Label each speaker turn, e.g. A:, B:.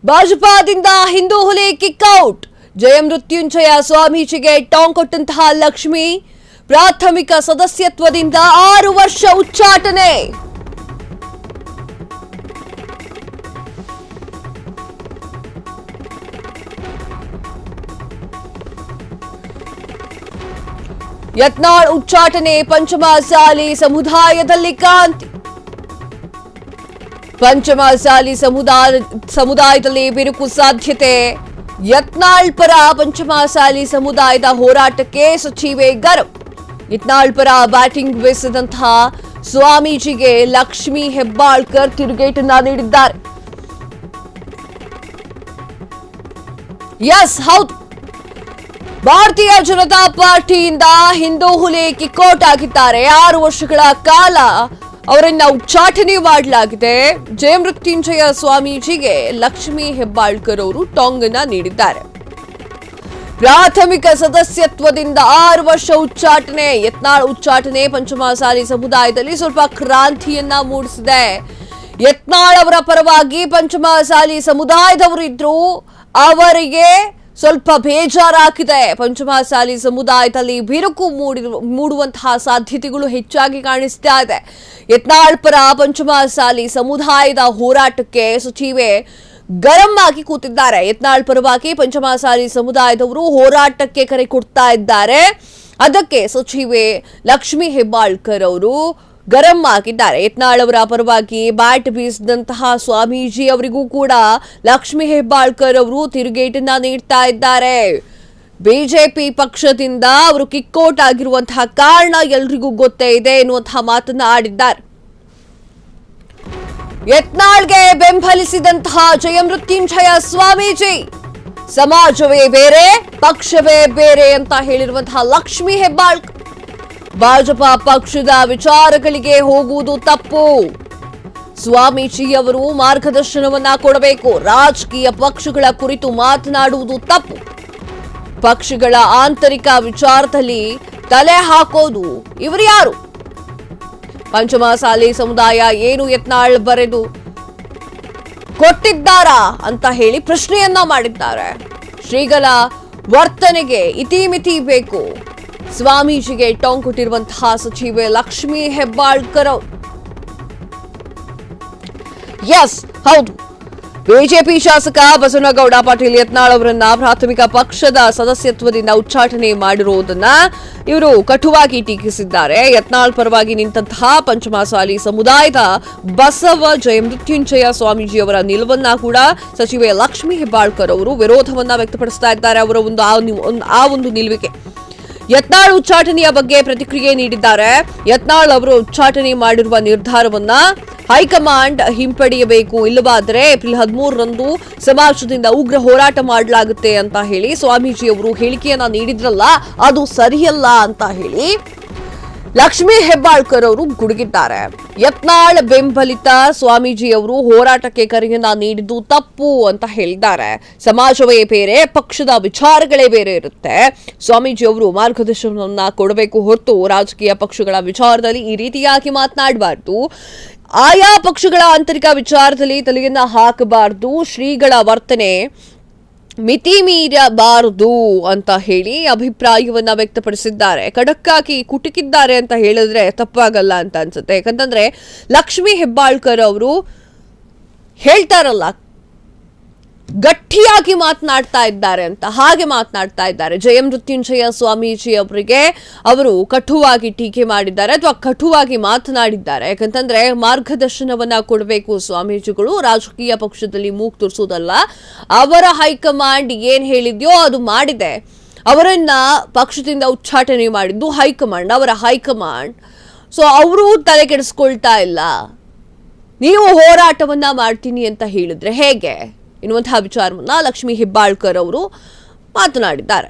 A: ಭಾಜಪದಿಂದ ಹಿಂದೂ ಹುಲಿ ಕಿಕ್ಔಟ್. ಜಯಮೃತ್ಯುಂಜಯ ಸ್ವಾಮೀಜಿಗೆ ಟಾಂಗ್ ಕೊಟ್ಟಂತಹ ಲಕ್ಷ್ಮಿ ಪ್ರಾಥಮಿಕ ಸದಸ್ಯತ್ವದಿಂದ 6 ವರ್ಷ ಉಚ್ಚಾಟನೆ. ಯತ್ನಾಳ್ ಉಚ್ಚಾಟನೆ ಪಂಚಮಸಾಲಿ ಸಮುದಾಯದಲ್ಲಿ ಕ್ರಾಂತಿ. ಪಂಚಮಸಾಲಿ ಸಮುದಾಯದಲ್ಲಿ ಬಿರುಕು ಸಾಧ್ಯತೆ. ಯತ್ನಾಳ್ ಪರ ಪಂಚಮಸಾಲಿ ಸಮುದಾಯದ ಹೋರಾಟಕ್ಕೆ ಸಚಿವೆ ಗರಂ. ಯತ್ನಾಳ್ ಪರ ಬ್ಯಾಟಿಂಗ್ ಬೀಸಿದಂತಹ ಸ್ವಾಮೀಜಿಗೆ ಲಕ್ಷ್ಮಿ ಹೆಬ್ಬಾಳ್ಕರ್ ತಿರುಗೇಟನ್ನ ನೀಡಿದ್ದಾರೆ. ಎಸ್ ಹೌದು, ಭಾರತೀಯ ಜನತಾ ಪಾರ್ಟಿಯಿಂದ ಹಿಂದೂ ಹುಲಿ ಕಿಕ್ಔಟ್ ಆಗಿದ್ದಾರೆ. 6 ವರ್ಷಗಳ ಕಾಲ ಅವರನ್ನ ಉಚ್ಚಾಟನೆ ಮಾಡಲಾಗಿದೆ. ಜಯಮೃತ್ಯುಂಜಯ ಸ್ವಾಮೀಜಿಗೆ ಲಕ್ಷ್ಮಿ ಹೆಬ್ಬಾಳ್ಕರ್ ಅವರು ಟಾಂಗ್ ಅನ್ನ ನೀಡಿದ್ದಾರೆ. ಪ್ರಾಥಮಿಕ ಸದಸ್ಯತ್ವದಿಂದ 6 ವರ್ಷ ಉಚ್ಚಾಟನೆ. ಯತ್ನಾಳ್ ಉಚ್ಚಾಟನೆ ಪಂಚಮಸಾಲಿ ಸಮುದಾಯದಲ್ಲಿ ಸ್ವಲ್ಪ ಕ್ರಾಂತಿಯನ್ನ ಮೂಡಿಸಿದೆ. ಯತ್ನಾಳ್ ಅವರ ಪರವಾಗಿ ಪಂಚಮಸಾಲಿ ಸಮುದಾಯದವರು ಇದ್ರು, ಅವರಿಗೆ ಸ್ವಲ್ಪ ಬೇಜಾರಾಗಿದೆ. ಪಂಚಮಸಾಲಿ ಸಮುದಾಯದಲ್ಲಿ ಬಿರುಕು ಮೂಡುವಂತಹ ಸಾಧ್ಯತೆಗಳು ಹೆಚ್ಚಾಗಿ ಕಾಣಿಸ್ತಾ ಇದೆ. ಯತ್ನಾಳ್ ಪರ ಪಂಚಮಸಾಲಿ ಸಮುದಾಯದ ಹೋರಾಟಕ್ಕೆ ಸಚಿವೆ ಗರಂ ಆಗಿ ಕೂತಿದ್ದಾರೆ. ಯತ್ನಾಳ್ ಪರವಾಗಿ ಪಂಚಮಸಾಲಿ ಸಮುದಾಯದವರು ಹೋರಾಟಕ್ಕೆ ಕರೆ ಕೊಡ್ತಾ ಇದ್ದಾರೆ. ಅದಕ್ಕೆ ಸಚಿವೆ ಲಕ್ಷ್ಮಿ ಹೆಬ್ಬಾಳ್ಕರ್ ಅವರು ಗರಂ ಆಗಿದ್ದಾರೆ. ಯತ್ನಾಳ್ ಅವರ ಪರವಾಗಿ ಬ್ಯಾಟ್ ಬೀಸಿದಂತಹ ಸ್ವಾಮೀಜಿ ಅವರಿಗೂ ಕೂಡ ಲಕ್ಷ್ಮಿ ಹೆಬ್ಬಾಳ್ಕರ್ ಅವರು ತಿರುಗೇಟನ್ನ ನೀಡ್ತಾ ಇದ್ದಾರೆ. ಬಿಜೆಪಿ ಪಕ್ಷದಿಂದ ಅವರು ಕಿಕ್ಔಟ್ ಆಗಿರುವಂತಹ ಕಾರಣ ಎಲ್ರಿಗೂ ಗೊತ್ತೇ ಇದೆ ಎನ್ನುವಂತಹ ಮಾತನ್ನ ಆಡಿದ್ದಾರೆ. ಯತ್ನಾಳ್ಗೆ ಬೆಂಬಲಿಸಿದಂತಹ ಜಯಮೃತ್ಯುಂಜಯ ಸ್ವಾಮೀಜಿ ಸಮಾಜವೇ ಬೇರೆ ಪಕ್ಷವೇ ಬೇರೆ ಅಂತ ಹೇಳಿರುವಂತಹ ಲಕ್ಷ್ಮಿ ಹೆಬ್ಬಾಳ್ಕರ್ ಭಾಜಪಾ ಪಕ್ಷದ ವಿಚಾರಗಳಿಗೆ ಹೋಗುವುದು ತಪ್ಪು. ಸ್ವಾಮೀಜಿಯವರು ಮಾರ್ಗದರ್ಶನವನ್ನ ಕೊಡಬೇಕು. ರಾಜಕೀಯ ಪಕ್ಷಗಳ ಕುರಿತು ಮಾತನಾಡುವುದು ತಪ್ಪು. ಪಕ್ಷಗಳ ಆಂತರಿಕ ವಿಚಾರದಲ್ಲಿ ತಲೆ ಹಾಕೋದು ಇವರು ಯಾರು? ಪಂಚಮಸಾಲಿ ಸಮುದಾಯ ಏನು ಯತ್ನಾಳ್ ಬರೆದು ಕೊಟ್ಟಿದ್ದಾರಾ ಅಂತ ಹೇಳಿ ಪ್ರಶ್ನೆಯನ್ನ ಮಾಡಿದ್ದಾರೆ. ಶ್ರೀಗಳ ವರ್ತನೆಗೆ ಇತಿಮಿತಿ ಬೇಕು. ಸ್ವಾಮೀಜಿಗೆ ಟಾಂಗ್ ಕೊಟ್ಟಿರುವಂತಹ ಸಚಿವೆ ಲಕ್ಷ್ಮಿ ಹೆಬ್ಬಾಳ್ಕರ್. ಎಸ್ ಹೌದು, ಬಿಜೆಪಿ ಶಾಸಕ ಬಸವನಗೌಡ ಪಾಟೀಲ್ ಯತ್ನಾಳ್ ಅವರನ್ನ ಪ್ರಾಥಮಿಕ ಪಕ್ಷದ ಸದಸ್ಯತ್ವದಿಂದ ಉಚ್ಚಾಟನೆ ಮಾಡಿರುವುದನ್ನ ಇವರು ಕಟುವಾಗಿ ಟೀಕಿಸಿದ್ದಾರೆ. ಯತ್ನಾಳ್ ಪರವಾಗಿ ನಿಂತಹ ಪಂಚಮಸಾಲಿ ಸಮುದಾಯದ ಬಸವ ಜಯಮೃತ್ಯುಂಜಯ ಸ್ವಾಮೀಜಿಯವರ ನಿಲುವನ್ನ ಕೂಡ ಸಚಿವೆ ಲಕ್ಷ್ಮಿ ಹೆಬ್ಬಾಳ್ಕರ್ ಅವರು ವಿರೋಧವನ್ನ ವ್ಯಕ್ತಪಡಿಸ್ತಾ ಇದ್ದಾರೆ. ಅವರ ಒಂದು ನಿಲುವಿಗೆ ಯತ್ನಾಳ್ ಉಚ್ಚಾಟನೆಯ ಬಗ್ಗೆ ಪ್ರತಿಕ್ರಿಯೆ ನೀಡಿದ್ದಾರೆ. ಯತ್ನಾಳ್ ಅವರು ಉಚ್ಚಾಟನೆ ಮಾಡಿರುವ ನಿರ್ಧಾರವನ್ನ ಹೈಕಮಾಂಡ್ ಹಿಂಪಡೆಯಬೇಕು, ಇಲ್ಲವಾದರೆ ಏಪ್ರಿಲ್ 13ರಂದು ಸಮಾಜದಿಂದ ಉಗ್ರ ಹೋರಾಟ ಮಾಡಲಾಗುತ್ತೆ ಅಂತ ಹೇಳಿ ಸ್ವಾಮೀಜಿ ಅವರು ಹೇಳಿಕೆಯನ್ನ ನೀಡಿದ್ರಲ್ಲ, ಅದು ಸರಿಯಲ್ಲ ಅಂತ ಹೇಳಿ ಲಕ್ಷ್ಮಿ ಹೆಬ್ಬಾಳ್ಕರ್ ಅವರು ಗುಡುಗಿದ್ದಾರೆ. ಯತ್ನಾಳ್ ಬೆಂಬಲಿತ ಸ್ವಾಮೀಜಿ ಅವರು ಹೋರಾಟಕ್ಕೆ ಕರೆಯನ್ನ ನೀಡಿದ್ದು ತಪ್ಪು ಅಂತ ಹೇಳಿದ್ದಾರೆ. ಸಮಾಜವೇ ಬೇರೆ ಪಕ್ಷದ ವಿಚಾರಗಳೇ ಬೇರೆ ಇರುತ್ತೆ. ಸ್ವಾಮೀಜಿ ಅವರು ಮಾರ್ಗದರ್ಶನವನ್ನ ಕೊಡಬೇಕು ಹೊರತು ರಾಜಕೀಯ ಪಕ್ಷಗಳ ವಿಚಾರದಲ್ಲಿ ಈ ರೀತಿಯಾಗಿ ಮಾತನಾಡಬಾರ್ದು. ಆಯಾ ಪಕ್ಷಗಳ ಆಂತರಿಕ ವಿಚಾರದಲ್ಲಿ ತಲೆಯನ್ನ ಹಾಕಬಾರದು. ಶ್ರೀಗಳ ವರ್ತನೆ ಮಿತಿ ಮೀರಬಾರದು ಅಂತ ಹೇಳಿ ಅಭಿಪ್ರಾಯವನ್ನ ವ್ಯಕ್ತಪಡಿಸಿದ್ದಾರೆ. ಖಡಕ್ಕಾಗಿ ಕುಟುಕಿದ್ದಾರೆ ಅಂತ ಹೇಳಿದ್ರೆ ತಪ್ಪಾಗಲ್ಲ ಅಂತ ಅನ್ಸುತ್ತೆ. ಯಾಕಂತಂದ್ರೆ ಲಕ್ಷ್ಮಿ ಹೆಬ್ಬಾಳ್ಕರ್ ಅವರು ಹೇಳ್ತಾರಲ್ಲ, ಗಟ್ಟಿಯಾಗಿ ಮಾತನಾಡ್ತಾ ಇದ್ದಾರೆ ಅಂತ, ಹಾಗೆ ಮಾತನಾಡ್ತಾ ಇದ್ದಾರೆ. ಜಯಮೃತ್ಯುಂಜಯ ಸ್ವಾಮೀಜಿ ಅವರಿಗೆ ಅವರು ಕಟುವಾಗಿ ಟೀಕೆ ಮಾಡಿದ್ದಾರೆ ಅಥವಾ ಕಟುವಾಗಿ ಮಾತನಾಡಿದ್ದಾರೆ. ಯಾಕಂತಂದ್ರೆ ಮಾರ್ಗದರ್ಶನವನ್ನ ಕೊಡಬೇಕು ಸ್ವಾಮೀಜಿಗಳು, ರಾಜಕೀಯ ಪಕ್ಷದಲ್ಲಿ ಮೂಗು ತುರ್ಸೋದಲ್ಲ. ಅವರ ಹೈಕಮಾಂಡ್ ಏನ್ ಹೇಳಿದ್ಯೋ ಅದು ಮಾಡಿದೆ. ಅವರನ್ನ ಪಕ್ಷದಿಂದ ಉಚ್ಚಾಟನೆ ಮಾಡಿದ್ದು ಹೈಕಮಾಂಡ್, ಅವರ ಹೈಕಮಾಂಡ್. ಸೊ ಅವರು ತಲೆ ಕೆಡಿಸ್ಕೊಳ್ತಾ ಇಲ್ಲ. ನೀವು ಹೋರಾಟವನ್ನ ಮಾಡ್ತೀನಿ ಅಂತ ಹೇಳಿದ್ರೆ ಹೇಗೆ ಎನ್ನುವಂತಹ ವಿಚಾರವನ್ನ ಲಕ್ಷ್ಮಿ ಹೆಬ್ಬಾಳ್ಕರ್ ಅವರು ಮಾತನಾಡಿದ್ದಾರೆ.